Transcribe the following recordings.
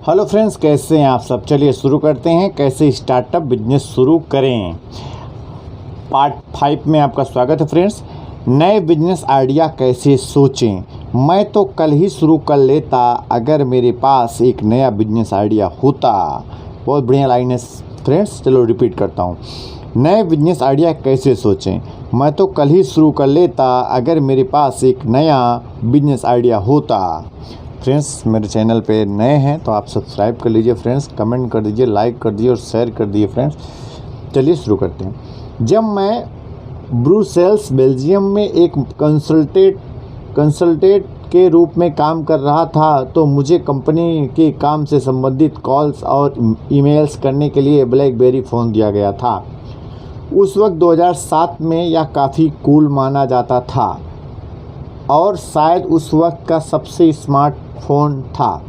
Hello friends, कैसे हैं आप सब। चलिए शुरू करते हैं, कैसे स्टार्टअप बिजनेस शुरू करें। पार्ट 5 में आपका स्वागत है फ्रेंड्स। नए बिजनेस आइडिया कैसे सोचें। मैं तो कल ही शुरू कर लेता अगर मेरे पास एक नया बिजनेस आइडिया होता। बहुत बढ़िया लाइन है फ्रेंड्स। चलो रिपीट करता हूँ। नए बिजनेस आइडिया कैसे सोचें। मैं तो कल ही शुरू कर लेता अगर मेरे पास एक नया बिजनेस आइडिया होता। फ्रेंड्स, मेरे चैनल पे नए हैं तो आप सब्सक्राइब कर लीजिए फ्रेंड्स, कमेंट कर दीजिए, लाइक कर दीजिए और शेयर कर दीजिए फ्रेंड्स। चलिए शुरू करते हैं। जब मैं ब्रुसेल्स बेल्जियम में एक कंसल्टेंट के रूप में काम कर रहा था तो मुझे कंपनी के काम से संबंधित कॉल्स और ईमेल्स करने के लिए ब्लैकबेरी फ़ोन दिया गया था। उस वक्त 2007 में यह काफ़ी कूल माना जाता था और शायद उस वक्त का सबसे स्मार्टफोन था।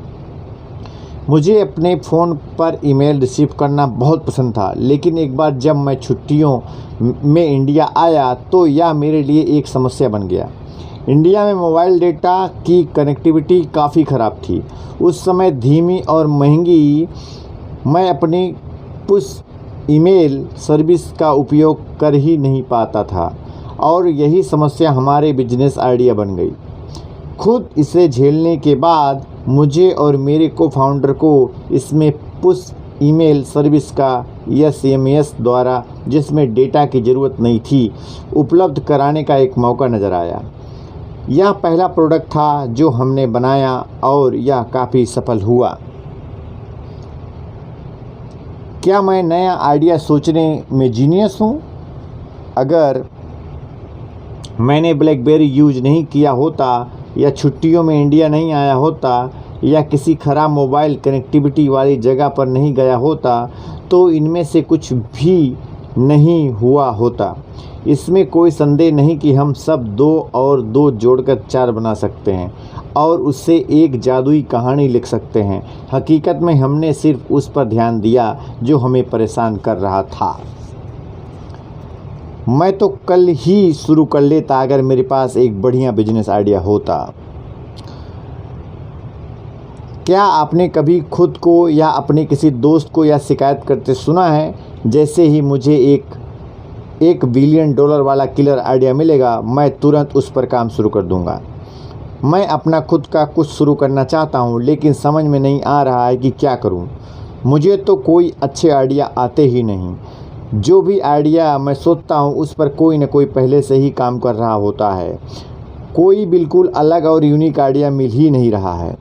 मुझे अपने फ़ोन पर ईमेल रिसीव करना बहुत पसंद था, लेकिन एक बार जब मैं छुट्टियों में इंडिया आया तो यह मेरे लिए एक समस्या बन गया। इंडिया में मोबाइल डेटा की कनेक्टिविटी काफ़ी ख़राब थी। उस समय धीमी और महंगी। मैं अपनी पुश ईमेल सर्विस का उपयोग कर ही नहीं पाता था और यही समस्या हमारे बिजनेस आइडिया बन गई। खुद इसे झेलने के बाद मुझे और मेरे को फाउंडर को इसमें पुश ईमेल सर्विस का SMS द्वारा, जिसमें डेटा की ज़रूरत नहीं थी, उपलब्ध कराने का एक मौका नज़र आया। यह पहला प्रोडक्ट था जो हमने बनाया और यह काफ़ी सफल हुआ। क्या मैं नया आइडिया सोचने में जीनियस हूँ? अगर मैंने ब्लैकबेरी यूज नहीं किया होता या छुट्टियों में इंडिया नहीं आया होता या किसी ख़राब मोबाइल कनेक्टिविटी वाली जगह पर नहीं गया होता तो इनमें से कुछ भी नहीं हुआ होता। इसमें कोई संदेह नहीं कि हम सब 2 और 2 जोड़कर 4 बना सकते हैं और उससे एक जादुई कहानी लिख सकते हैं। हकीकत में हमने सिर्फ उस पर ध्यान दिया जो हमें परेशान कर रहा था। मैं तो कल ही शुरू कर लेता अगर मेरे पास एक बढ़िया बिजनेस आइडिया होता। क्या आपने कभी खुद को या अपने किसी दोस्त को यह शिकायत करते सुना है, जैसे ही मुझे $1 बिलियन वाला किलर आइडिया मिलेगा मैं तुरंत उस पर काम शुरू कर दूंगा। मैं अपना खुद का कुछ शुरू करना चाहता हूं, लेकिन समझ में नहीं आ रहा है कि क्या करूं। मुझे तो कोई अच्छे आइडिया आते ही नहीं। जो भी आइडिया मैं सोचता हूँ उस पर कोई न कोई पहले से ही काम कर रहा होता है। कोई बिल्कुल अलग और यूनिक आइडिया मिल ही नहीं रहा है।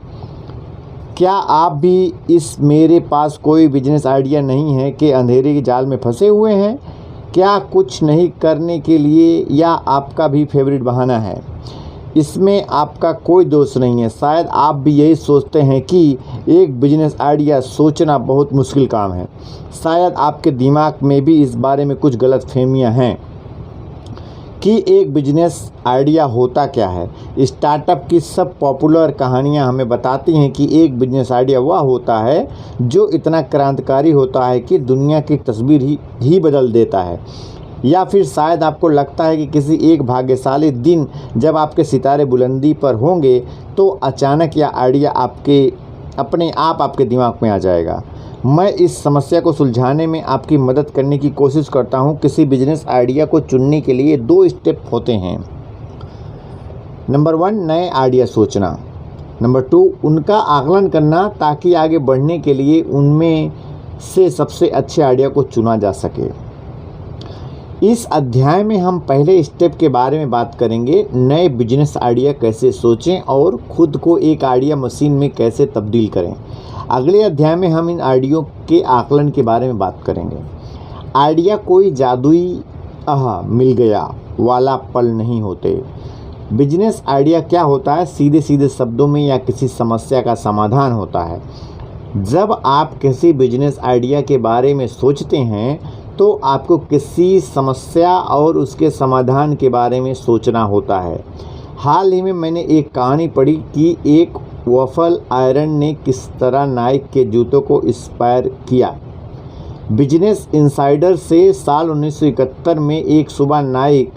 क्या आप भी इस मेरे पास कोई बिजनेस आइडिया नहीं है कि अंधेरे के जाल में फंसे हुए हैं? क्या कुछ नहीं करने के लिए या आपका भी फेवरेट बहाना है? इसमें आपका कोई दोष नहीं है। शायद आप भी यही सोचते हैं कि एक बिजनेस आइडिया सोचना बहुत मुश्किल काम है। शायद आपके दिमाग में भी इस बारे में कुछ गलतफहमियां हैं कि एक बिजनेस आइडिया होता क्या है। स्टार्टअप की सब पॉपुलर कहानियां हमें बताती हैं कि एक बिजनेस आइडिया वह होता है जो इतना क्रांतिकारी होता है कि दुनिया की तस्वीर ही बदल देता है। या फिर शायद आपको लगता है कि किसी एक भाग्यशाली दिन जब आपके सितारे बुलंदी पर होंगे तो अचानक यह आइडिया अपने आप आपके दिमाग में आ जाएगा। मैं इस समस्या को सुलझाने में आपकी मदद करने की कोशिश करता हूं। किसी बिजनेस आइडिया को चुनने के लिए 2 स्टेप होते हैं। नंबर 1, नए आइडिया सोचना। नंबर 2, उनका आकलन करना ताकि आगे बढ़ने के लिए उनमें से सबसे अच्छे आइडिया को चुना जा सके। इस अध्याय में हम पहले स्टेप के बारे में बात करेंगे, नए बिजनेस आइडिया कैसे सोचें और खुद को एक आइडिया मशीन में कैसे तब्दील करें। अगले अध्याय में हम इन आइडियो के आकलन के बारे में बात करेंगे। आइडिया कोई जादुई मिल गया वाला पल नहीं होते। बिजनेस आइडिया क्या होता है? सीधे सीधे शब्दों में या किसी समस्या का समाधान होता है। जब आप किसी बिजनेस आइडिया के बारे में सोचते हैं तो आपको किसी समस्या और उसके समाधान के बारे में सोचना होता है। हाल ही में मैंने एक कहानी पढ़ी कि एक वॉफल आयरन ने किस तरह नाइक के जूतों को इंस्पायर किया। बिजनेस इनसाइडर से साल 1971 में एक सुबह नाइक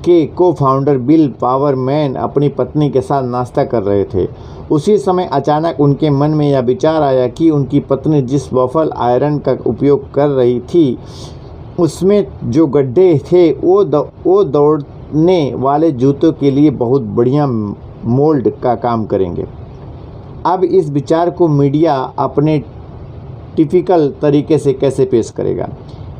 के को-फाउंडर बिल पावरमैन अपनी पत्नी के साथ नाश्ता कर रहे थे। उसी समय अचानक उनके मन में यह विचार आया कि उनकी पत्नी जिस वॉफल आयरन का उपयोग कर रही थी, उसमें जो गड्ढे थे वो दौड़ने वाले जूतों के लिए बहुत बढ़िया मोल्ड का काम करेंगे। अब इस विचार को मीडिया अपने टिपिकल तरीके से कैसे पेश करेगा?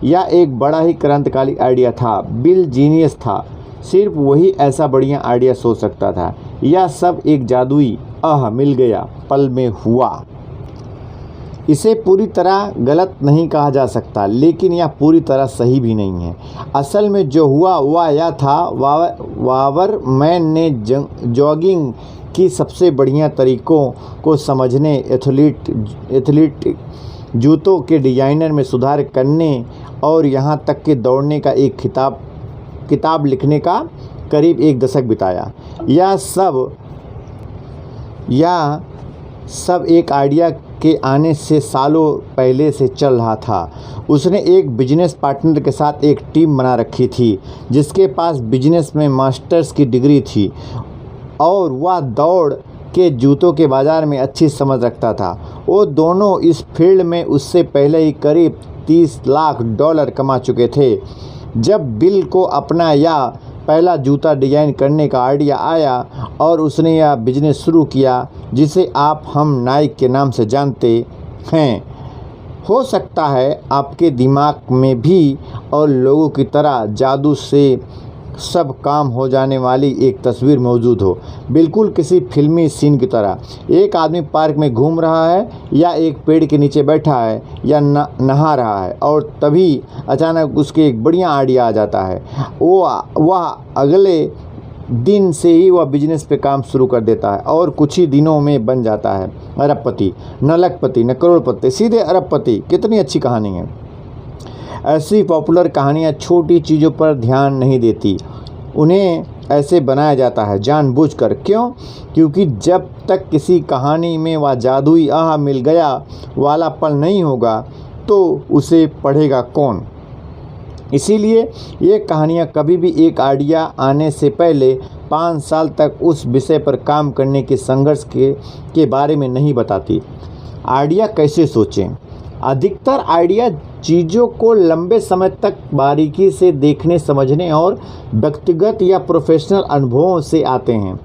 यह एक बड़ा ही क्रांतिकारी आइडिया था। बिल जीनियस था, सिर्फ वही ऐसा बढ़िया आइडिया सोच सकता था। यह सब एक जादुई मिल गया पल में हुआ। इसे पूरी तरह गलत नहीं कहा जा सकता, लेकिन यह पूरी तरह सही भी नहीं है। असल में जो हुआ वह यह था, पावरमैन ने जॉगिंग की सबसे बढ़िया तरीकों को समझने, एथलीट जूतों के डिज़ाइनर में सुधार करने और यहाँ तक कि दौड़ने का एक किताब लिखने का करीब 1 दशक बिताया। यह सब एक आइडिया के आने से सालों पहले से चल रहा था। उसने एक बिजनेस पार्टनर के साथ एक टीम बना रखी थी जिसके पास बिजनेस में मास्टर्स की डिग्री थी और वह दौड़ के जूतों के बाज़ार में अच्छी समझ रखता था। वो दोनों इस फील्ड में उससे पहले ही करीब $30 लाख कमा चुके थे। जब बिल को अपना यह पहला जूता डिज़ाइन करने का आइडिया आया और उसने यह बिजनेस शुरू किया जिसे हम नाइक के नाम से जानते हैं, हो सकता है आपके दिमाग में भी और लोगों की तरह जादू से सब काम हो जाने वाली एक तस्वीर मौजूद हो, बिल्कुल किसी फिल्मी सीन की तरह। एक आदमी पार्क में घूम रहा है या एक पेड़ के नीचे बैठा है या नहा रहा है और तभी अचानक उसके एक बढ़िया आइडिया आ जाता है। वह अगले दिन से ही वह बिजनेस पे काम शुरू कर देता है और कुछ ही दिनों में बन जाता है अरबपति, न लखपति न करोड़पति, सीधे अरबपति। कितनी अच्छी कहानी है। ऐसी पॉपुलर कहानियाँ छोटी चीज़ों पर ध्यान नहीं देती, उन्हें ऐसे बनाया जाता है जानबूझकर। क्यों? क्योंकि जब तक किसी कहानी में वह जादुई मिल गया वाला पल नहीं होगा तो उसे पढ़ेगा कौन? इसीलिए ये कहानियाँ कभी भी एक आइडिया आने से पहले 5 साल तक उस विषय पर काम करने के संघर्ष के बारे में नहीं बताती। आइडिया कैसे सोचें? अधिकतर आइडिया चीज़ों को लंबे समय तक बारीकी से देखने, समझने और व्यक्तिगत या प्रोफेशनल अनुभवों से आते हैं।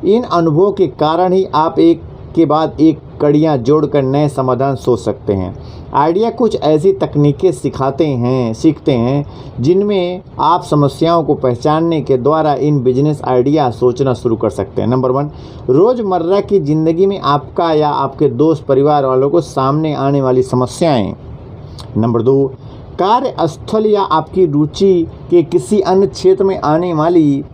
इन अनुभवों के कारण ही आप एक के बाद एक कड़ियाँ जोड़कर नए समाधान सोच सकते हैं। आइडिया कुछ ऐसी तकनीकें सीखते हैं जिनमें आप समस्याओं को पहचानने के द्वारा इन बिजनेस आइडिया सोचना शुरू कर सकते हैं। नंबर 1, रोज़मर्रा की ज़िंदगी में आपका या आपके दोस्त परिवार वालों को सामने आने वाली समस्याएं। नंबर 2, कार्यस्थल या आपकी रुचि के किसी अन्य क्षेत्र में आने वाली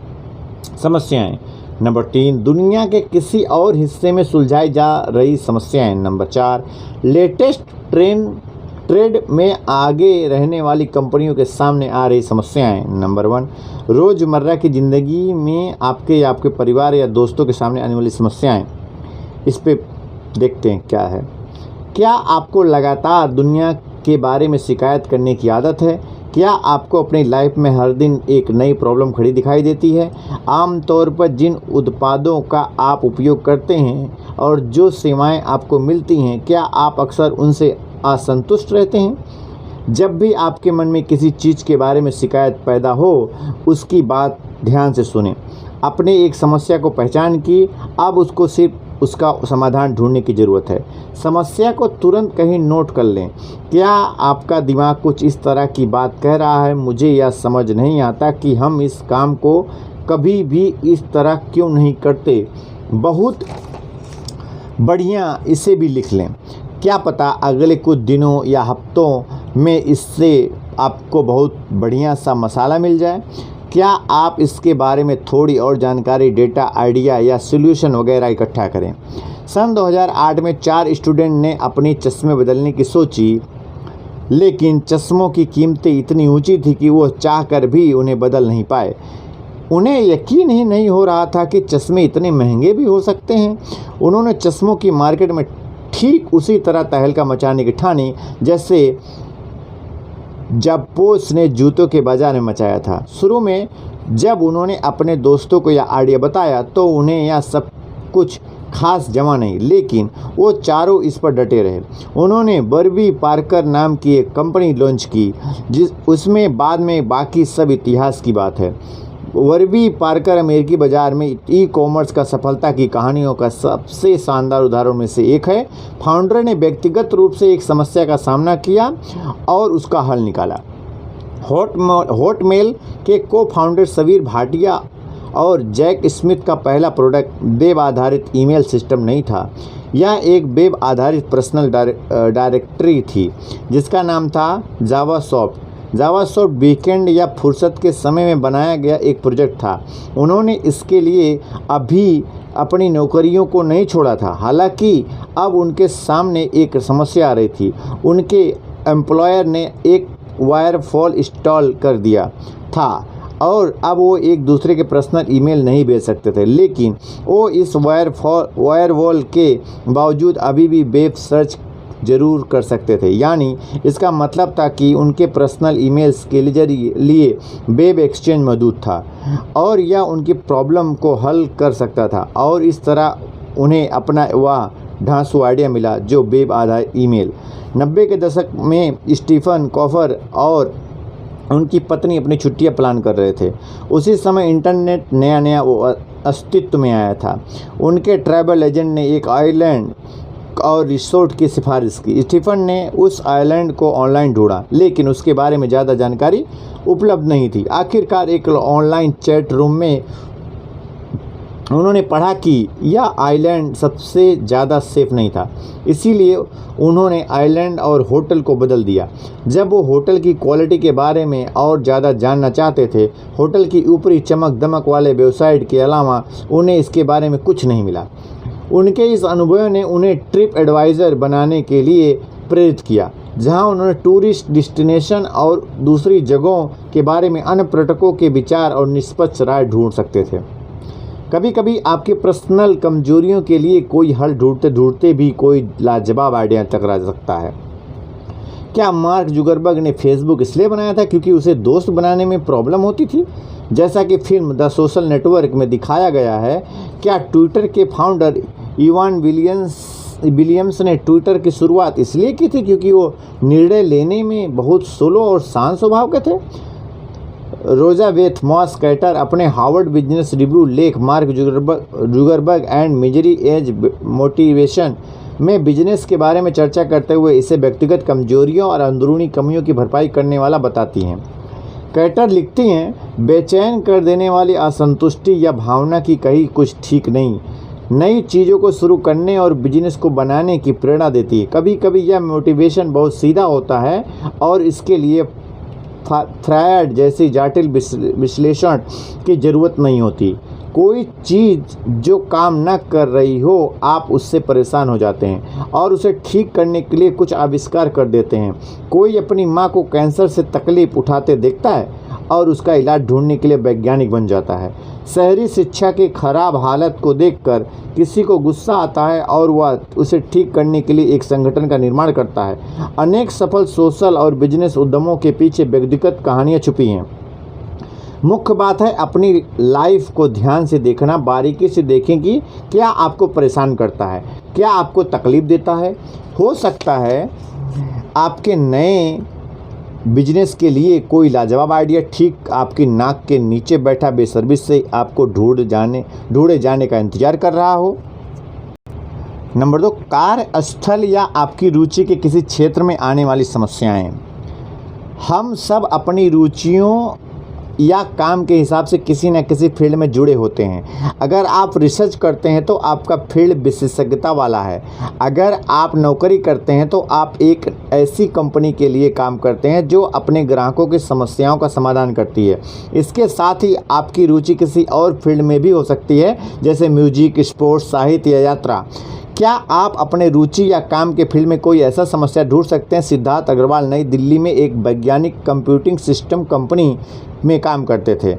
समस्याएं। नंबर 3, दुनिया के किसी और हिस्से में सुलझाई जा रही समस्याएं। नंबर 4, लेटेस्ट ट्रेड में आगे रहने वाली कंपनियों के सामने आ रही समस्याएं। नंबर 1, रोज़मर्रा की ज़िंदगी में आपके या आपके परिवार या दोस्तों के सामने आने वाली समस्याएं। इस पे देखते हैं क्या है। क्या आपको लगातार दुनिया के बारे में शिकायत करने की आदत है? क्या आपको अपनी लाइफ में हर दिन एक नई प्रॉब्लम खड़ी दिखाई देती है? आमतौर पर जिन उत्पादों का आप उपयोग करते हैं और जो सेवाएं आपको मिलती हैं, क्या आप अक्सर उनसे असंतुष्ट रहते हैं? जब भी आपके मन में किसी चीज़ के बारे में शिकायत पैदा हो, उसकी बात ध्यान से सुनें। अपने एक समस्या को पहचान की, अब उसको सिर्फ उसका समाधान ढूंढने की ज़रूरत है। समस्या को तुरंत कहीं नोट कर लें। क्या आपका दिमाग कुछ इस तरह की बात कह रहा है, मुझे यह समझ नहीं आता कि हम इस काम को कभी भी इस तरह क्यों नहीं करते। बहुत बढ़िया, इसे भी लिख लें। क्या पता अगले कुछ दिनों या हफ्तों में इससे आपको बहुत बढ़िया सा मसाला मिल जाए। क्या आप इसके बारे में थोड़ी और जानकारी, डेटा, आइडिया या सॉल्यूशन वगैरह इकट्ठा करें। सन 2008 में 4 स्टूडेंट ने अपनी चश्मे बदलने की सोची, लेकिन चश्मों की कीमतें इतनी ऊंची थी कि वो चाहकर भी उन्हें बदल नहीं पाए। उन्हें यकीन ही नहीं हो रहा था कि चश्मे इतने महंगे भी हो सकते हैं। उन्होंने चश्मों की मार्केट में ठीक उसी तरह तहलका मचाने की ठानी जैसे जब पोस ने जूतों के बाजार में मचाया था। शुरू में जब उन्होंने अपने दोस्तों को यह आइडिया बताया तो उन्हें यह सब कुछ खास जमा नहीं, लेकिन वो चारों इस पर डटे रहे। उन्होंने वर्बी पार्कर नाम की एक कंपनी लॉन्च की, उसमें बाद में बाकी सब इतिहास की बात है। वर्बी पार्कर अमेरिकी बाजार में ई कॉमर्स का सफलता की कहानियों का सबसे शानदार उदाहरण में से एक है। फाउंडर ने व्यक्तिगत रूप से एक समस्या का सामना किया और उसका हल निकाला। हॉटमेल के को फाउंडर सवीर भाटिया और जैक स्मिथ का पहला प्रोडक्ट वेब आधारित ईमेल सिस्टम नहीं था। यह एक वेब आधारित पर्सनल डायरेक्टरी थी जिसका नाम था जावासॉफ्ट वीकेंड या फुर्सत के समय में बनाया गया एक प्रोजेक्ट था। उन्होंने इसके लिए अभी अपनी नौकरियों को नहीं छोड़ा था। हालांकि अब उनके सामने एक समस्या आ रही थी। उनके एम्प्लॉयर ने एक वायरफॉल इंस्टॉल कर दिया था और अब वो एक दूसरे के पर्सनल ईमेल नहीं भेज सकते थे, लेकिन वो इस वायरवॉल के बावजूद अभी भी वेब सर्च जरूर कर सकते थे। यानी इसका मतलब था कि उनके पर्सनल ईमेल्स के लिए वेब एक्सचेंज मौजूद था और यह उनकी प्रॉब्लम को हल कर सकता था। और इस तरह उन्हें अपना वह ढांसू आइडिया मिला जो वेब आधारित ईमेल। 90 के दशक में स्टीफन कॉफर और उनकी पत्नी अपनी छुट्टियां प्लान कर रहे थे। उसी समय इंटरनेट नया अस्तित्व में आया था। उनके ट्रैवल एजेंट ने एक आइलैंड और रिसोर्ट की सिफारिश की। स्टीफन ने उस आइलैंड को ऑनलाइन ढूंढा, लेकिन उसके बारे में ज़्यादा जानकारी उपलब्ध नहीं थी। आखिरकार एक ऑनलाइन चैट रूम में उन्होंने पढ़ा कि यह आइलैंड सबसे ज़्यादा सेफ नहीं था, इसीलिए उन्होंने आइलैंड और होटल को बदल दिया। जब वो होटल की क्वालिटी के बारे में और ज़्यादा जानना चाहते थे, होटल की ऊपरी चमक दमक वाले वेबसाइट के अलावा उन्हें इसके बारे में कुछ नहीं मिला। उनके इस अनुभव ने उन्हें ट्रिप एडवाइज़र बनाने के लिए प्रेरित किया, जहां उन्होंने टूरिस्ट डेस्टिनेशन और दूसरी जगहों के बारे में अन्य पर्यटकों के विचार और निष्पक्ष राय ढूंढ सकते थे। कभी कभी आपके पर्सनल कमजोरियों के लिए कोई हल ढूंढते ढूंढते भी कोई लाजवाब आइडिया टकरा सकता है। क्या मार्क जुकरबर्ग ने फेसबुक इसलिए बनाया था क्योंकि उसे दोस्त बनाने में प्रॉब्लम होती थी, जैसा कि फिल्म द सोशल नेटवर्क में दिखाया गया है? क्या ट्विटर के फाउंडर इवान विलियम्स ने ट्विटर की शुरुआत इसलिए की थी क्योंकि वो निर्णय लेने में बहुत सोलो और शांत स्वभाव के थे? रोजाबेथ मॉस कैटर अपने हार्वर्ड बिजनेस रिव्यू लेख Mark Zuckerberg and misery as motivation में बिजनेस के बारे में चर्चा करते हुए इसे व्यक्तिगत कमजोरियों और अंदरूनी कमियों की भरपाई करने वाला बताती हैं। कैटर लिखती हैं, बेचैन कर देने वाली असंतुष्टि या भावना की कहीं कुछ ठीक नहीं, नई चीज़ों को शुरू करने और बिजनेस को बनाने की प्रेरणा देती है। कभी कभी यह मोटिवेशन बहुत सीधा होता है और इसके लिए फ्रायड जैसी जटिल विश्लेषण की ज़रूरत नहीं होती। कोई चीज़ जो काम न कर रही हो, आप उससे परेशान हो जाते हैं और उसे ठीक करने के लिए कुछ आविष्कार कर देते हैं। कोई अपनी माँ को कैंसर से तकलीफ उठाते देखता है और उसका इलाज ढूंढने के लिए वैज्ञानिक बन जाता है। शहरी शिक्षा की खराब हालत को देखकर किसी को गुस्सा आता है और वह उसे ठीक करने के लिए एक संगठन का निर्माण करता है। अनेक सफल सोशल और बिजनेस उद्यमों के पीछे व्यक्तिगत कहानियाँ छुपी हैं। मुख्य बात है अपनी लाइफ को ध्यान से देखना, बारीकी से देखें कि क्या आपको परेशान करता है, क्या आपको तकलीफ देता है। हो सकता है आपके नए बिजनेस के लिए कोई लाजवाब आइडिया ठीक आपकी नाक के नीचे बैठा बेसर्विस से आपको ढूंढे जाने का इंतजार कर रहा हो। नंबर 2, कार्यस्थल या आपकी रुचि के किसी क्षेत्र में आने वाली समस्याएं। हम सब अपनी रुचियों या काम के हिसाब से किसी न किसी फील्ड में जुड़े होते हैं। अगर आप रिसर्च करते हैं तो आपका फील्ड विशेषज्ञता वाला है। अगर आप नौकरी करते हैं तो आप एक ऐसी कंपनी के लिए काम करते हैं जो अपने ग्राहकों की समस्याओं का समाधान करती है। इसके साथ ही आपकी रुचि किसी और फील्ड में भी हो सकती है, जैसे म्यूजिक, स्पोर्ट्स, साहित्य या यात्रा। क्या आप अपने रुचि या काम के फील्ड में कोई ऐसा समस्या ढूंढ सकते हैं? सिद्धार्थ अग्रवाल नई दिल्ली में एक वैज्ञानिक कंप्यूटिंग सिस्टम कंपनी में काम करते थे।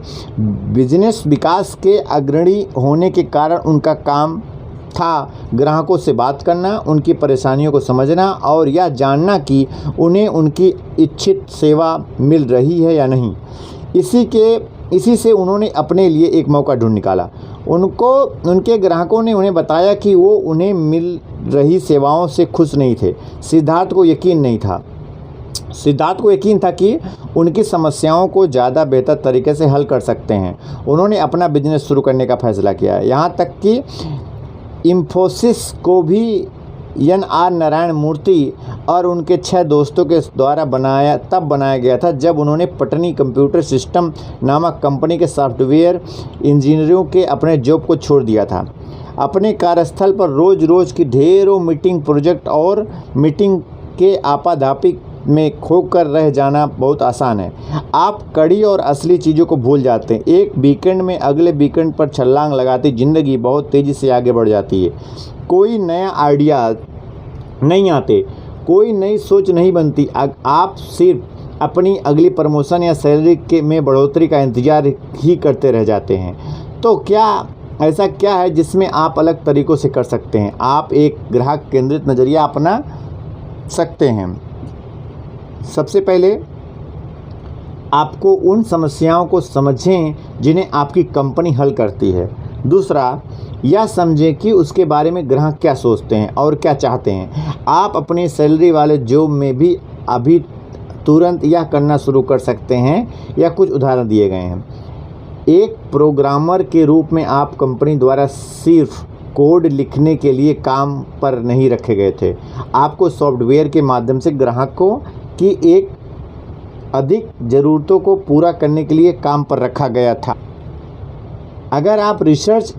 बिजनेस विकास के अग्रणी होने के कारण उनका काम था ग्राहकों से बात करना, उनकी परेशानियों को समझना और यह जानना कि उन्हें उनकी इच्छित सेवा मिल रही है या नहीं। इसी के इसी से उन्होंने अपने लिए एक मौका ढूंढ निकाला। उनके ग्राहकों ने उन्हें बताया कि वो उन्हें मिल रही सेवाओं से खुश नहीं थे। सिद्धार्थ को यकीन था कि उनकी समस्याओं को ज़्यादा बेहतर तरीके से हल कर सकते हैं। उन्होंने अपना बिजनेस शुरू करने का फैसला किया। यहाँ तक कि इंफोसिस को भी NR नारायण मूर्ति और उनके 6 दोस्तों के द्वारा बनाया गया था जब उन्होंने पटनी कंप्यूटर सिस्टम नामक कंपनी के सॉफ्टवेयर इंजीनियरों के अपने जॉब को छोड़ दिया था। अपने कार्यस्थल पर रोज़ की ढेरों मीटिंग, प्रोजेक्ट और मीटिंग के आपाधापी में खोकर रह जाना बहुत आसान है। आप कड़ी और असली चीज़ों को भूल जाते हैं। एक वीकेंड में अगले वीकेंड पर छलांग लगाती ज़िंदगी बहुत तेज़ी से आगे बढ़ जाती है। कोई नया आइडिया नहीं आते, कोई नई सोच नहीं बनती। आप सिर्फ अपनी अगली प्रमोशन या सैलरी में बढ़ोतरी का इंतज़ार ही करते रह जाते हैं। तो ऐसा क्या है जिसमें आप अलग तरीक़ों से कर सकते हैं? आप एक ग्राहक केंद्रित नज़रिया अपना सकते हैं। सबसे पहले आपको उन समस्याओं को समझें जिन्हें आपकी कंपनी हल करती है। दूसरा, यह समझें कि उसके बारे में ग्राहक क्या सोचते हैं और क्या चाहते हैं। आप अपने सैलरी वाले जॉब में भी अभी तुरंत यह करना शुरू कर सकते हैं। या कुछ उदाहरण दिए गए हैं। एक प्रोग्रामर के रूप में आप कंपनी द्वारा सिर्फ कोड लिखने के लिए काम पर नहीं रखे गए थे। आपको सॉफ्टवेयर के माध्यम से ग्राहकों की एक अधिक ज़रूरतों को पूरा करने के लिए काम पर रखा गया था। अगर आप रिसर्च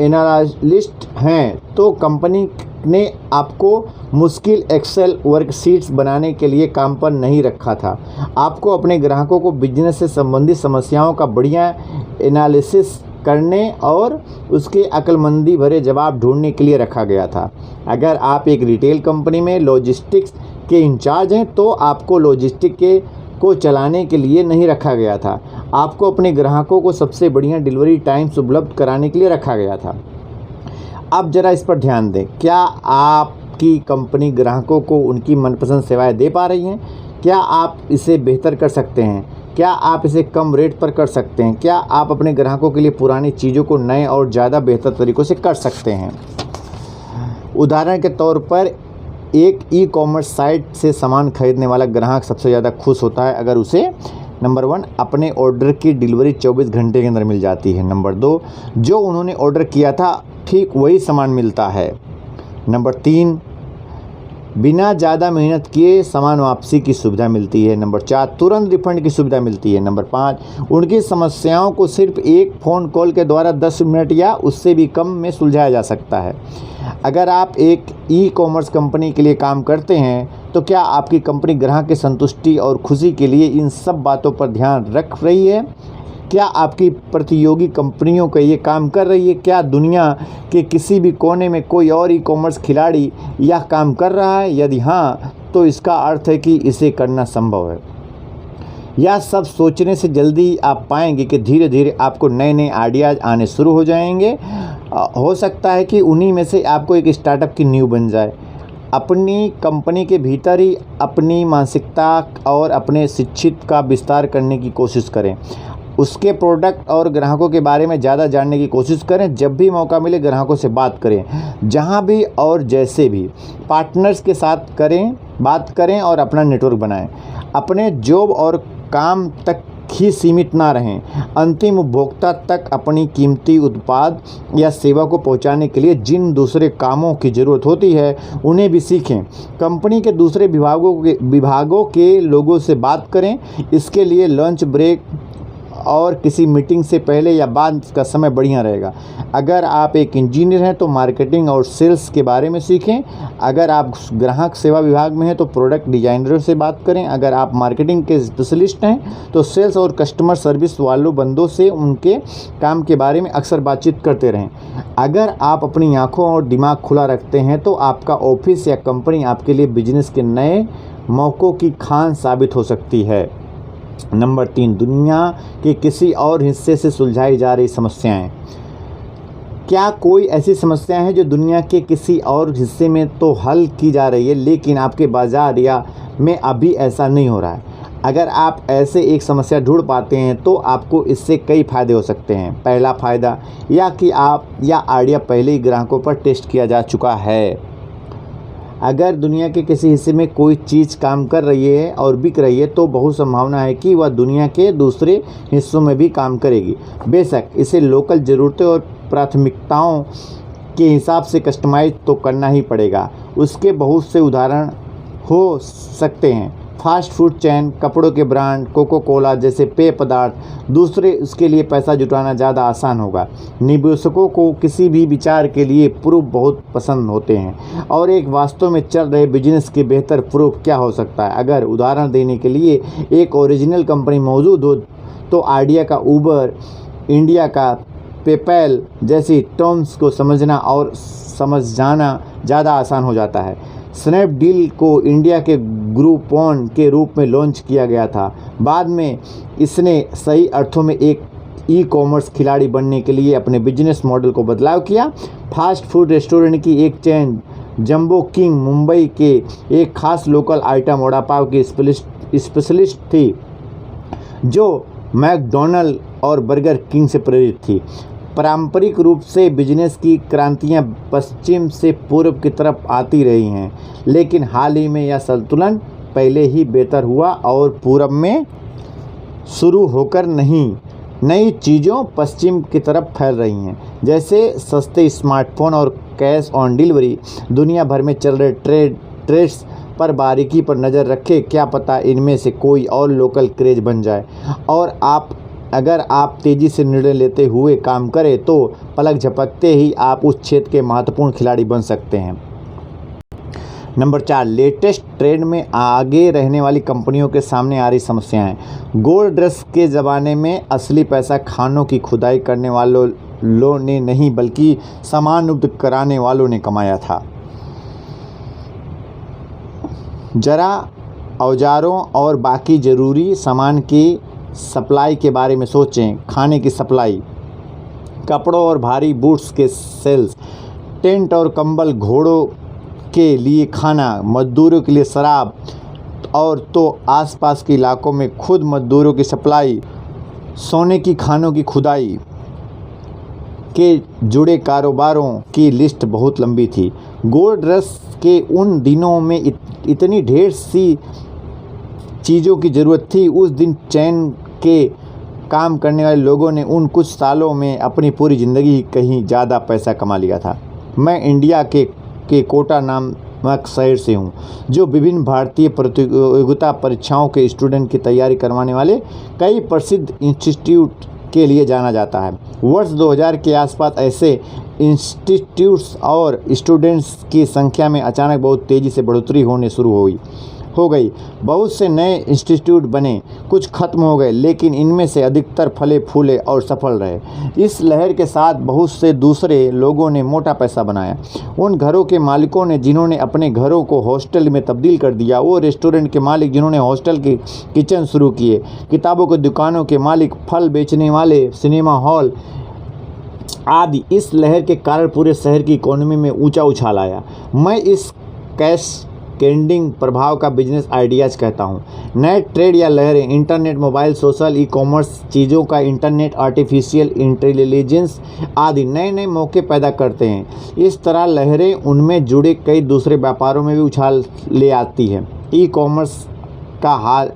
एनालिस्ट हैं तो कंपनी ने आपको मुश्किल एक्सेल वर्कशीट्स बनाने के लिए काम पर नहीं रखा था। आपको अपने ग्राहकों को बिजनेस से संबंधित समस्याओं का बढ़िया एनालिसिस करने और उसके अक्लमंदी भरे जवाब ढूंढने के लिए रखा गया था। अगर आप एक रिटेल कंपनी में लॉजिस्टिक्स के इंचार्ज हैं तो आपको लॉजिस्टिक को चलाने के लिए नहीं रखा गया था। आपको अपने ग्राहकों को सबसे बढ़िया डिलीवरी टाइम्स उपलब्ध कराने के लिए रखा गया था। अब ज़रा इस पर ध्यान दें। क्या आपकी कंपनी ग्राहकों को उनकी मनपसंद सेवाएं दे पा रही हैं? क्या आप इसे बेहतर कर सकते हैं? क्या आप इसे कम रेट पर कर सकते हैं? क्या आप अपने ग्राहकों के लिए पुरानी चीज़ों को नए और ज़्यादा बेहतर तरीक़ों से कर सकते हैं? उदाहरण के तौर पर एक ई-कॉमर्स साइट से सामान खरीदने वाला ग्राहक सबसे ज़्यादा खुश होता है अगर उसे नंबर 1 अपने ऑर्डर की डिलीवरी 24 घंटे के अंदर मिल जाती है। नंबर 2 जो उन्होंने ऑर्डर किया था ठीक वही सामान मिलता है। नंबर 3 बिना ज़्यादा मेहनत किए सामान वापसी की सुविधा मिलती है। नंबर 4 तुरंत रिफंड की सुविधा मिलती है। नंबर 5 उनकी समस्याओं को सिर्फ एक फ़ोन कॉल के द्वारा 10 मिनट या उससे भी कम में सुलझाया जा सकता है। अगर आप एक ई-कॉमर्स कंपनी के लिए काम करते हैं तो क्या आपकी कंपनी ग्राहक की संतुष्टि और खुशी के लिए इन सब बातों पर ध्यान रख रही है? क्या आपकी प्रतियोगी कंपनियों का ये काम कर रही है? क्या दुनिया के किसी भी कोने में कोई और ई-कॉमर्स खिलाड़ी यह काम कर रहा है? यदि हाँ, तो इसका अर्थ है कि इसे करना संभव है। यह सब सोचने से जल्दी आप पाएंगे कि धीरे धीरे आपको नए नए आइडियाज़ आने शुरू हो जाएंगे। हो सकता है कि उन्हीं में से आपको एक स्टार्टअप की नींव बन जाए। अपनी कंपनी के भीतर ही अपनी मानसिकता और अपने शिक्षित का विस्तार करने की कोशिश करें। उसके प्रोडक्ट और ग्राहकों के बारे में ज़्यादा जानने की कोशिश करें। जब भी मौका मिले ग्राहकों से बात करें, जहाँ भी और जैसे भी। पार्टनर्स के साथ बात करें और अपना नेटवर्क बनाएं। अपने जॉब और काम तक ही सीमित ना रहें। अंतिम उपभोक्ता तक अपनी कीमती उत्पाद या सेवा को पहुंचाने के लिए जिन दूसरे कामों की ज़रूरत होती है उन्हें भी सीखें। कंपनी के दूसरे विभागों के लोगों से बात करें। इसके लिए लंच ब्रेक और किसी मीटिंग से पहले या बाद का समय बढ़िया रहेगा। अगर आप एक इंजीनियर हैं तो मार्केटिंग और सेल्स के बारे में सीखें। अगर आप ग्राहक सेवा विभाग में हैं तो प्रोडक्ट डिजाइनरों से बात करें। अगर आप मार्केटिंग के स्पेशलिस्ट हैं तो सेल्स और कस्टमर सर्विस वालों बंदों से उनके काम के बारे में अक्सर बातचीत करते रहें। अगर आप अपनी आँखों और दिमाग खुला रखते हैं तो आपका ऑफिस या कंपनी आपके लिए बिजनेस के नए मौक़ों की खान साबित हो सकती है। नंबर 3 दुनिया के किसी और हिस्से से सुलझाई जा रही समस्याएं। क्या कोई ऐसी समस्याएं हैं जो दुनिया के किसी और हिस्से में तो हल की जा रही है लेकिन आपके बाज़ार या में अभी ऐसा नहीं हो रहा है? अगर आप ऐसे एक समस्या ढूंढ पाते हैं तो आपको इससे कई फ़ायदे हो सकते हैं। पहला फ़ायदा यह कि आप यह आइडिया पहले ही ग्राहकों पर टेस्ट किया जा चुका है। अगर दुनिया के किसी हिस्से में कोई चीज़ काम कर रही है और बिक रही है तो बहुत संभावना है कि वह दुनिया के दूसरे हिस्सों में भी काम करेगी। बेशक इसे लोकल ज़रूरतें और प्राथमिकताओं के हिसाब से कस्टमाइज तो करना ही पड़ेगा। उसके बहुत से उदाहरण हो सकते हैं। फास्ट फूड चेन, कपड़ों के ब्रांड, कोको कोला जैसे पेय पदार्थ। दूसरे उसके लिए पैसा जुटाना ज़्यादा आसान होगा। निवेशकों को किसी भी विचार के लिए प्रूफ बहुत पसंद होते हैं और एक वास्तव में चल रहे बिजनेस के बेहतर प्रूफ क्या हो सकता है। अगर उदाहरण देने के लिए एक ओरिजिनल कंपनी मौजूद हो तो आइडिया का ऊबर, इंडिया का पेपैल जैसी टर्म्स को समझना और समझ जाना ज़्यादा आसान हो जाता है। स्नैपडील को इंडिया के ग्रूपॉन के रूप में लॉन्च किया गया था। बाद में इसने सही अर्थों में एक ई-कॉमर्स खिलाड़ी बनने के लिए अपने बिजनेस मॉडल को बदलाव किया। फास्ट फूड रेस्टोरेंट की एक चेन जंबो किंग मुंबई के एक खास लोकल आइटम वड़ा पाव की स्पेशलिस्ट थी जो मैकडॉनल्ड और बर्गर किंग से प्रेरित थी। पारंपरिक रूप से बिजनेस की क्रांतियां पश्चिम से पूर्व की तरफ आती रही हैं, लेकिन हाल ही में यह संतुलन पहले ही बेहतर हुआ और पूर्व में शुरू होकर नहीं। नई चीज़ों पश्चिम की तरफ फैल रही हैं, जैसे सस्ते स्मार्टफोन और कैश ऑन डिलीवरी। दुनिया भर में चल रहे ट्रेड्स पर बारीकी पर नज़र रखें, क्या पता इनमें से कोई और लोकल क्रेज बन जाए। और अगर आप तेज़ी से निर्णय लेते हुए काम करें तो पलक झपकते ही आप उस क्षेत्र के महत्वपूर्ण खिलाड़ी बन सकते हैं। नंबर 4, लेटेस्ट ट्रेंड में आगे रहने वाली कंपनियों के सामने आ रही समस्याएं। गोल्ड रश के ज़माने में असली पैसा खानों की खुदाई करने वालों ने नहीं बल्कि सामान उपलब्ध कराने वालों ने कमाया था। जरा औजारों और बाकी ज़रूरी सामान की सप्लाई के बारे में सोचें। खाने की सप्लाई, कपड़ों और भारी बूट्स के सेल्स, टेंट और कंबल, घोड़ों के लिए खाना, मजदूरों के लिए शराब और तो आसपास के इलाकों में खुद मजदूरों की सप्लाई, सोने की खानों की खुदाई के जुड़े कारोबारों की लिस्ट बहुत लंबी थी। गोल्ड रश के उन दिनों में इतनी ढेर सी चीज़ों की ज़रूरत थी। उस दिन चैन के काम करने वाले लोगों ने उन कुछ सालों में अपनी पूरी ज़िंदगी कहीं ज़्यादा पैसा कमा लिया था। मैं इंडिया के कोटा नामक शहर से हूँ, जो विभिन्न भारतीय प्रतियोगिता परीक्षाओं के स्टूडेंट की तैयारी करवाने वाले कई प्रसिद्ध इंस्टीट्यूट के लिए जाना जाता है। वर्ष 2000 के आसपास ऐसे इंस्टीट्यूट्स और स्टूडेंट्स की संख्या में अचानक बहुत तेज़ी से बढ़ोतरी होने शुरू हो गई। बहुत से नए इंस्टीट्यूट बने, कुछ खत्म हो गए, लेकिन इनमें से अधिकतर फले फूले और सफल रहे। इस लहर के साथ बहुत से दूसरे लोगों ने मोटा पैसा बनाया। उन घरों के मालिकों ने जिन्होंने अपने घरों को हॉस्टल में तब्दील कर दिया, वो रेस्टोरेंट के मालिक जिन्होंने हॉस्टल के किचन शुरू किए, किताबों की दुकानों के मालिक, फल बेचने वाले, सिनेमा हॉल आदि। इस लहर के कारण पूरे शहर की इकोनॉमी में ऊंचा उछाल आया। मैं इस कैस्केडिंग प्रभाव का बिजनेस आइडियाज़ कहता हूँ। नए ट्रेड या लहरें, internet, mobile, social, e commerce, चीज़ों का इंटरनेट, आर्टिफिशियल इंटेलिजेंस आदि नए नए मौके पैदा करते हैं। इस तरह लहरें उनमें जुड़े कई दूसरे व्यापारों में भी उछाल ले आती है। ई कॉमर्स का हाल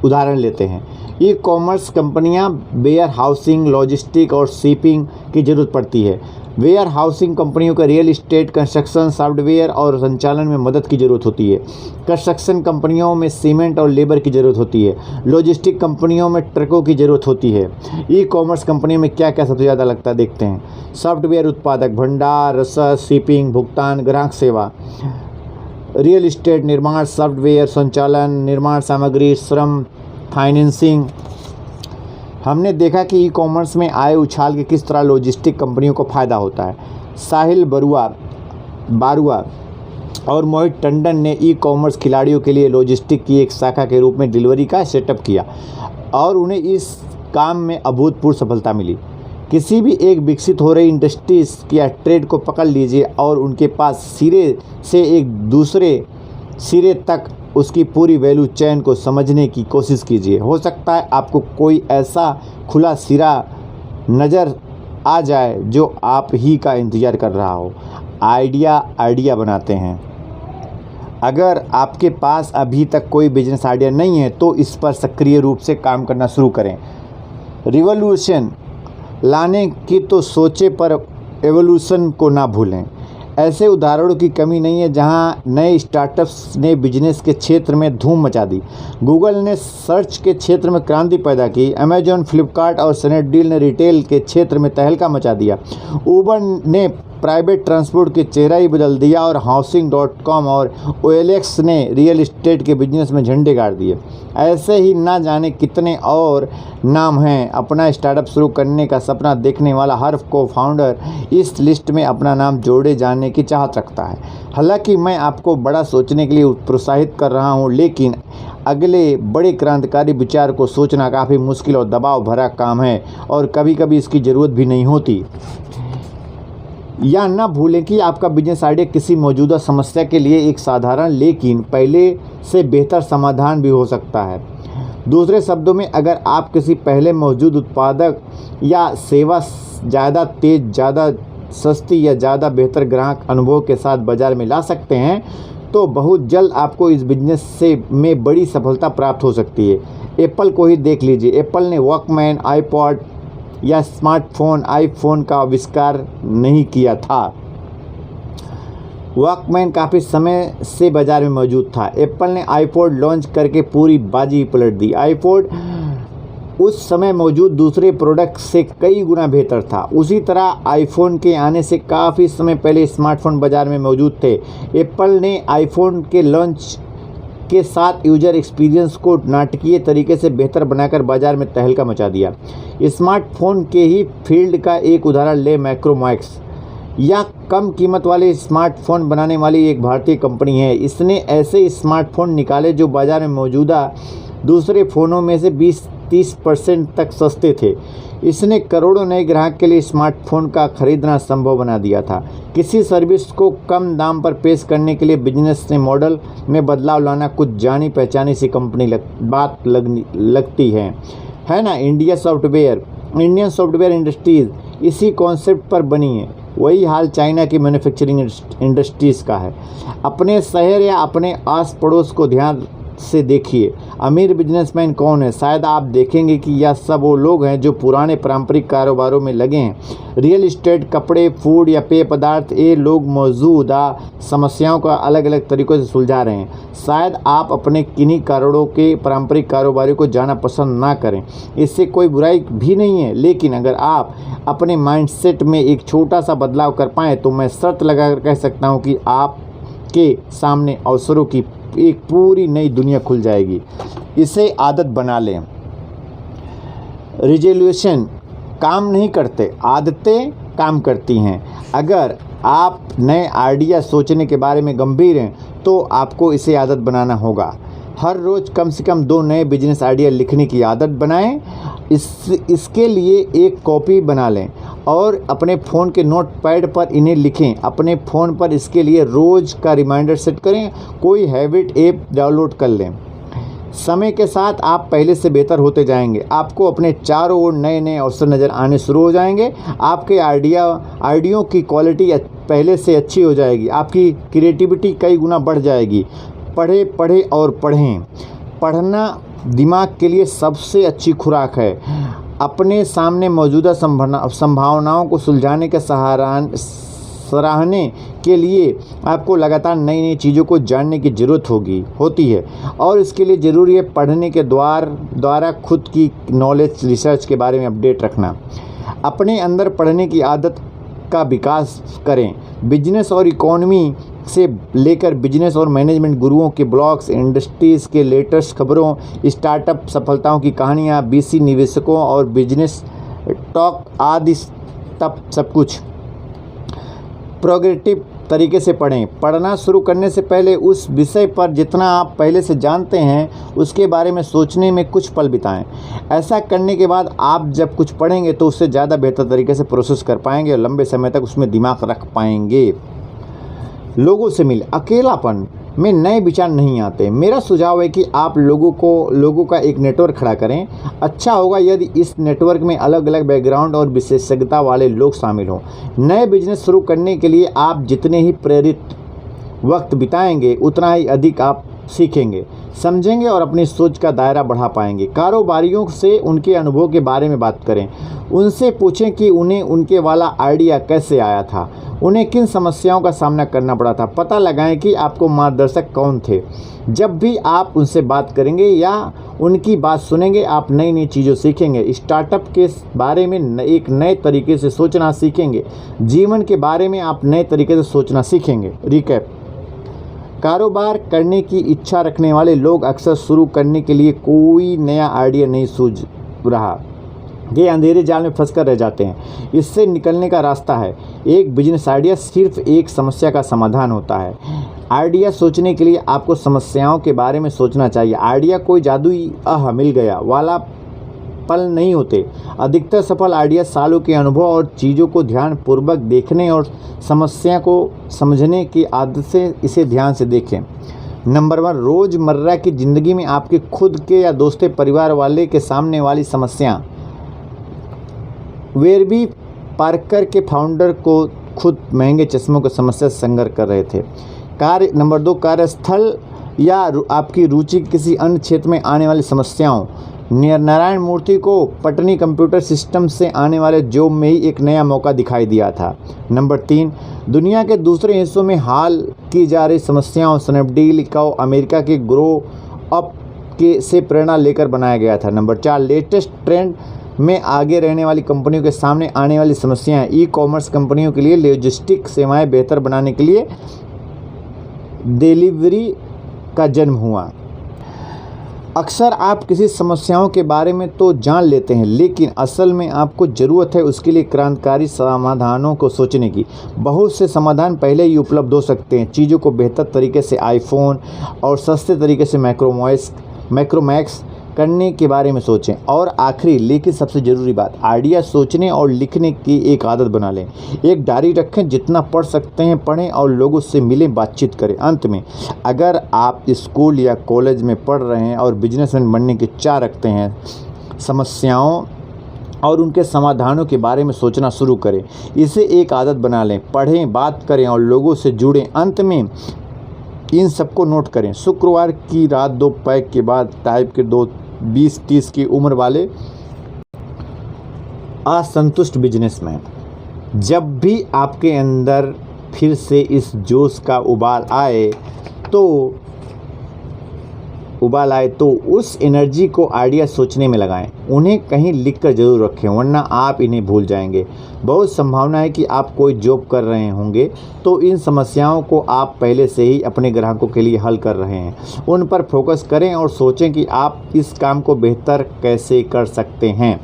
उदाहरण लेते हैं। ई कॉमर्स कंपनियां वेयर हाउसिंग, लॉजिस्टिक और शिपिंग की ज़रूरत पड़ती है। वेयर हाउसिंग कंपनियों का रियल इस्टेट, कंस्ट्रक्शन, सॉफ्टवेयर और संचालन में मदद की ज़रूरत होती है। कंस्ट्रक्शन कंपनियों में सीमेंट और लेबर की ज़रूरत होती है। लॉजिस्टिक कंपनियों में ट्रकों की ज़रूरत होती है। ई कॉमर्स कंपनियों में क्या क्या सबसे ज़्यादा लगता है देखते हैं। सॉफ्टवेयर उत्पादक, भंडार, रसद, शिपिंग, भुगतान, ग्राहक सेवा। रियल इस्टेट, निर्माण, सॉफ्टवेयर, संचालन, निर्माण सामग्री, श्रम, फाइनेंसिंग। हमने देखा कि ई कॉमर्स में आए उछाल के किस तरह लॉजिस्टिक कंपनियों को फ़ायदा होता है। साहिल बारुआ और मोहित टंडन ने ई कॉमर्स खिलाड़ियों के लिए लॉजिस्टिक की एक शाखा के रूप में डिलीवरी का सेटअप किया और उन्हें इस काम में अभूतपूर्व सफलता मिली। किसी भी एक विकसित हो रही इंडस्ट्रीज या ट्रेड को पकड़ लीजिए और उनके पास सिरे से एक दूसरे सिरे तक उसकी पूरी वैल्यू चेन को समझने की कोशिश कीजिए। हो सकता है आपको कोई ऐसा खुला सिरा नज़र आ जाए जो आप ही का इंतज़ार कर रहा हो। आइडिया बनाते हैं। अगर आपके पास अभी तक कोई बिजनेस आइडिया नहीं है तो इस पर सक्रिय रूप से काम करना शुरू करें। रिवॉल्यूशन लाने की तो सोचे पर एवोल्यूशन को ना भूलें। ऐसे उदाहरणों की कमी नहीं है जहां नए स्टार्टअप्स ने बिजनेस के क्षेत्र में धूम मचा दी। गूगल ने सर्च के क्षेत्र में क्रांति पैदा की। अमेजॉन, फ्लिपकार्ट और स्नैपडील ने रिटेल के क्षेत्र में तहलका मचा दिया। उबर ने प्राइवेट ट्रांसपोर्ट के चेहरा ही बदल दिया और हाउसिंग.com और OLX ने रियल इस्टेट के बिजनेस में झंडे गाड़ दिए। ऐसे ही ना जाने कितने और नाम हैं। अपना स्टार्टअप शुरू करने का सपना देखने वाला हर को फाउंडर इस लिस्ट में अपना नाम जोड़े जाने की चाहत रखता है। हालांकि मैं आपको बड़ा सोचने के लिए प्रोत्साहित कर रहा हूं, लेकिन अगले बड़े क्रांतिकारी विचार को सोचना काफ़ी मुश्किल और दबाव भरा काम है और कभी कभी इसकी ज़रूरत भी नहीं होती। या ना भूलें कि आपका बिजनेस आइडिया किसी मौजूदा समस्या के लिए एक साधारण लेकिन पहले से बेहतर समाधान भी हो सकता है। दूसरे शब्दों में, अगर आप किसी पहले मौजूद उत्पादक या सेवा ज़्यादा तेज़, ज़्यादा सस्ती या ज़्यादा बेहतर ग्राहक अनुभव के साथ बाज़ार में ला सकते हैं तो बहुत जल्द आपको इस बिजनेस में बड़ी सफलता प्राप्त हो सकती है। एप्पल को ही देख लीजिए। एप्पल ने वॉकमैन, आईपॉड या स्मार्टफोन आईफोन का आविष्कार नहीं किया था। वॉकमैन काफ़ी समय से बाज़ार में मौजूद था। एप्पल ने आईपॉड लॉन्च करके पूरी बाजी पलट दी। आईपॉड उस समय मौजूद दूसरे प्रोडक्ट से कई गुना बेहतर था। उसी तरह आईफोन के आने से काफ़ी समय पहले स्मार्टफोन बाज़ार में मौजूद थे। एप्पल ने आईफोन के लॉन्च के साथ यूजर एक्सपीरियंस को नाटकीय तरीके से बेहतर बनाकर बाजार में तहलका मचा दिया। स्मार्टफोन के ही फील्ड का एक उदाहरण ले मैक्रोमैक्स। यह कम कीमत वाले स्मार्टफोन बनाने वाली एक भारतीय कंपनी है। इसने ऐसे स्मार्टफोन निकाले जो बाजार में मौजूदा दूसरे फ़ोनों में से 20-30% तक सस्ते थे। इसने करोड़ों नए ग्राहक के लिए स्मार्टफोन का खरीदना संभव बना दिया था। किसी सर्विस को कम दाम पर पेश करने के लिए बिजनेस ने मॉडल में बदलाव लाना कुछ जानी पहचानी सी कंपनी लगती है ना। इंडियन सॉफ्टवेयर इंडस्ट्रीज़ इसी कॉन्सेप्ट पर बनी है। वही हाल चाइना की मैन्युफैक्चरिंग इंडस्ट्रीज़ का है। अपने शहर या अपने आस पड़ोस को ध्यान से देखिए। अमीर बिजनेसमैन कौन है? शायद आप देखेंगे कि यह सब वो लोग हैं जो पुराने पारंपरिक कारोबारों में लगे हैं। रियल एस्टेट, कपड़े, फूड या पेय पदार्थ, ये लोग मौजूदा समस्याओं का अलग अलग तरीक़ों से सुलझा रहे हैं। शायद आप अपने किन्हीं कारोबारों के पारंपरिक कारोबारियों को जाना पसंद ना करें, इससे कोई बुराई भी नहीं है, लेकिन अगर आप अपने माइंडसेट में एक छोटा सा बदलाव कर पाएँ तो मैं शर्त लगाकर कह सकता हूँ कि आपके सामने अवसरों की एक पूरी नई दुनिया खुल जाएगी। इसे आदत बना लें। रिजोल्यूशन काम नहीं करते, आदतें काम करती हैं। अगर आप नए आइडिया सोचने के बारे में गंभीर हैं तो आपको इसे आदत बनाना होगा। हर रोज़ कम से कम 2 नए बिजनेस आइडिया लिखने की आदत बनाएं। इसके लिए एक कॉपी बना लें और अपने फ़ोन के नोटपैड पर इन्हें लिखें। अपने फ़ोन पर इसके लिए रोज़ का रिमाइंडर सेट करें। कोई हैबिट ऐप डाउनलोड कर लें। समय के साथ आप पहले से बेहतर होते जाएंगे। आपको अपने चारों ओर नए नए अवसर नज़र आने शुरू हो जाएंगे। आपके आइडियों की क्वालिटी पहले से अच्छी हो जाएगी। आपकी क्रिएटिविटी कई गुना बढ़ जाएगी। पढ़ें और पढ़ें। पढ़ना दिमाग के लिए सबसे अच्छी खुराक है। अपने सामने मौजूदा संभावनाओं को सुलझाने के सराहने के लिए आपको लगातार नई नई चीज़ों को जानने की ज़रूरत होती है और इसके लिए ज़रूरी है पढ़ने के द्वारा खुद की नॉलेज रिसर्च के बारे में अपडेट रखना। अपने अंदर पढ़ने की आदत का विकास करें। बिजनेस और इकोनॉमी से लेकर बिजनेस और मैनेजमेंट गुरुओं के ब्लॉग्स, इंडस्ट्रीज़ के लेटेस्ट खबरों, स्टार्टअप सफलताओं की कहानियाँ, VC निवेशकों और बिजनेस टॉक आदि सब कुछ प्रोग्रेसिव तरीके से पढ़ें। पढ़ना शुरू करने से पहले उस विषय पर जितना आप पहले से जानते हैं उसके बारे में सोचने में कुछ पल बिताएं। ऐसा करने के बाद आप जब कुछ पढ़ेंगे तो उससे ज़्यादा बेहतर तरीके से प्रोसेस कर पाएंगे और लंबे समय तक उसमें दिमाग रख पाएंगे। लोगों से मिलें। अकेलापन में नए विचार नहीं आते। मेरा सुझाव है कि आप लोगों का एक नेटवर्क खड़ा करें। अच्छा होगा यदि इस नेटवर्क में अलग अलग बैकग्राउंड और विशेषज्ञता वाले लोग शामिल हों। नए बिजनेस शुरू करने के लिए आप जितने ही प्रेरित वक्त बिताएंगे उतना ही अधिक आप सीखेंगे, समझेंगे और अपनी सोच का दायरा बढ़ा पाएंगे। कारोबारियों से उनके अनुभव के बारे में बात करें। उनसे पूछें कि उन्हें उनके वाला आइडिया कैसे आया था, उन्हें किन समस्याओं का सामना करना पड़ा था। पता लगाएं कि आपको मार्गदर्शक कौन थे। जब भी आप उनसे बात करेंगे या उनकी बात सुनेंगे, आप नई नई चीज़ों सीखेंगे। स्टार्टअप के बारे में एक नए तरीके से सोचना सीखेंगे। जीवन के बारे में आप नए तरीके से सोचना सीखेंगे। रिकैप: कारोबार करने की इच्छा रखने वाले लोग अक्सर शुरू करने के लिए कोई नया आइडिया नहीं सूझ रहा, ये अंधेरे जाल में फंसकर रह जाते हैं। इससे निकलने का रास्ता है। एक बिजनेस आइडिया सिर्फ एक समस्या का समाधान होता है। आइडिया सोचने के लिए आपको समस्याओं के बारे में सोचना चाहिए। आइडिया कोई जादुई मिल गया वाला पल नहीं होते। अधिकतर सफल आइडिया सालों के अनुभव और चीज़ों को ध्यानपूर्वक देखने और समस्या को समझने की आदत से इसे ध्यान से देखें। नंबर 1, रोज़मर्रा की ज़िंदगी में आपके खुद के या दोस्तों परिवार वाले के सामने वाली समस्या। वेरबी पार्कर के फाउंडर को खुद महंगे चश्मों की समस्या से संघर्ष कर रहे थे। नंबर 2, कार्यस्थल या आपकी रुचि किसी अन्य क्षेत्र में आने वाली समस्याओं। नारायण मूर्ति को पटनी कंप्यूटर सिस्टम से आने वाले जॉब में ही एक नया मौका दिखाई दिया था। नंबर 3, दुनिया के दूसरे हिस्सों में हाल की जा रही समस्याओं। स्नैपडील को अमेरिका के ग्रो अप से प्रेरणा लेकर बनाया गया था। नंबर 4, लेटेस्ट ट्रेंड में आगे रहने वाली कंपनियों के सामने आने वाली समस्याएं। ई कॉमर्स कंपनियों के लिए लॉजिस्टिक सेवाएं बेहतर बनाने के लिए डिलीवरी का जन्म हुआ। अक्सर आप किसी समस्याओं के बारे में तो जान लेते हैं, लेकिन असल में आपको ज़रूरत है उसके लिए क्रांतिकारी समाधानों को सोचने की। बहुत से समाधान पहले ही उपलब्ध हो सकते हैं। चीज़ों को बेहतर तरीके से आईफोन और सस्ते तरीके से मैक्रोमैक्स करने के बारे में सोचें। और आखिरी लेकिन सबसे ज़रूरी बात, आइडिया सोचने और लिखने की एक आदत बना लें। एक डायरी रखें, जितना पढ़ सकते हैं पढ़ें और लोगों से मिलें, बातचीत करें। अंत में, अगर आप स्कूल या कॉलेज में पढ़ रहे हैं और बिजनेसमैन बनने की चाह रखते हैं, समस्याओं और उनके समाधानों के बारे में सोचना शुरू करें। इसे एक आदत बना लें, पढ़ें, बात करें और लोगों से जुड़ें। अंत में इन सबको नोट करें। शुक्रवार की रात 2 पैक के बाद टाइप के 20-30 की उम्र वाले असंतुष्ट बिजनेसमैन। जब भी आपके अंदर फिर से इस जोश का उबाल आए तो उस एनर्जी को आइडिया सोचने में लगाएं। उन्हें कहीं लिखकर ज़रूर रखें, वरना आप इन्हें भूल जाएंगे। बहुत संभावना है कि आप कोई जॉब कर रहे होंगे तो इन समस्याओं को आप पहले से ही अपने ग्राहकों के लिए हल कर रहे हैं। उन पर फोकस करें और सोचें कि आप इस काम को बेहतर कैसे कर सकते हैं।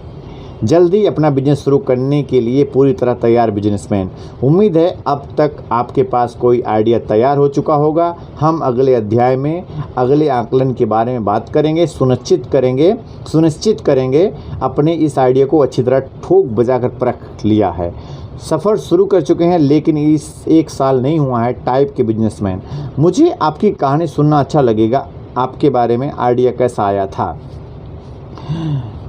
जल्दी अपना बिजनेस शुरू करने के लिए पूरी तरह तैयार बिजनेसमैन। उम्मीद है अब तक आपके पास कोई आइडिया तैयार हो चुका होगा। हम अगले अध्याय में अगले आकलन के बारे में बात करेंगे। सुनिश्चित करेंगे अपने इस आइडिया को अच्छी तरह ठोक बजाकर परख लिया है। सफ़र शुरू कर चुके हैं, लेकिन इस 1 साल नहीं हुआ है। टाइप के बिजनेसमैन, मुझे आपकी कहानी सुनना अच्छा लगेगा। आपके बारे में आइडिया कैसा आया था?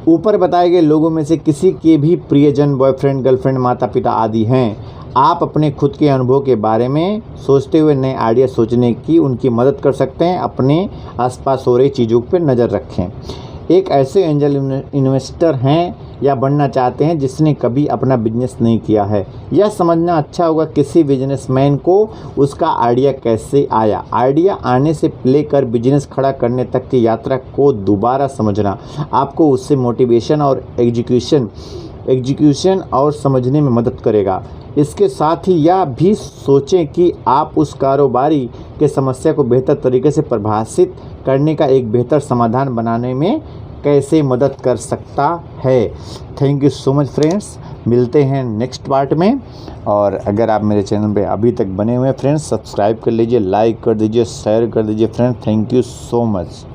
ऊपर बताए गए लोगों में से किसी के भी प्रियजन, बॉयफ्रेंड, गर्लफ्रेंड, माता पिता आदि हैं। आप अपने खुद के अनुभव के बारे में सोचते हुए नए आइडिया सोचने की उनकी मदद कर सकते हैं। अपने आसपास हो रही चीज़ों पर नज़र रखें। एक ऐसे एंजल इन्वेस्टर हैं या बनना चाहते हैं जिसने कभी अपना बिजनेस नहीं किया है। यह समझना अच्छा होगा किसी बिजनेसमैन को उसका आइडिया कैसे आया। आइडिया आने से लेकर बिजनेस खड़ा करने तक की यात्रा को दोबारा समझना आपको उससे मोटिवेशन और एग्जीक्यूशन और समझने में मदद करेगा। इसके साथ ही यह भी सोचें कि आप उस कारोबारी के समस्या को बेहतर तरीके से परिभाषित करने का एक बेहतर समाधान बनाने में कैसे मदद कर सकता है। Thank you so much friends, मिलते हैं नेक्स्ट पार्ट में। और अगर आप मेरे चैनल पे अभी तक बने हुए हैं फ्रेंड्स, सब्सक्राइब कर लीजिए, लाइक कर दीजिए, शेयर कर दीजिए friends. Thank you so much.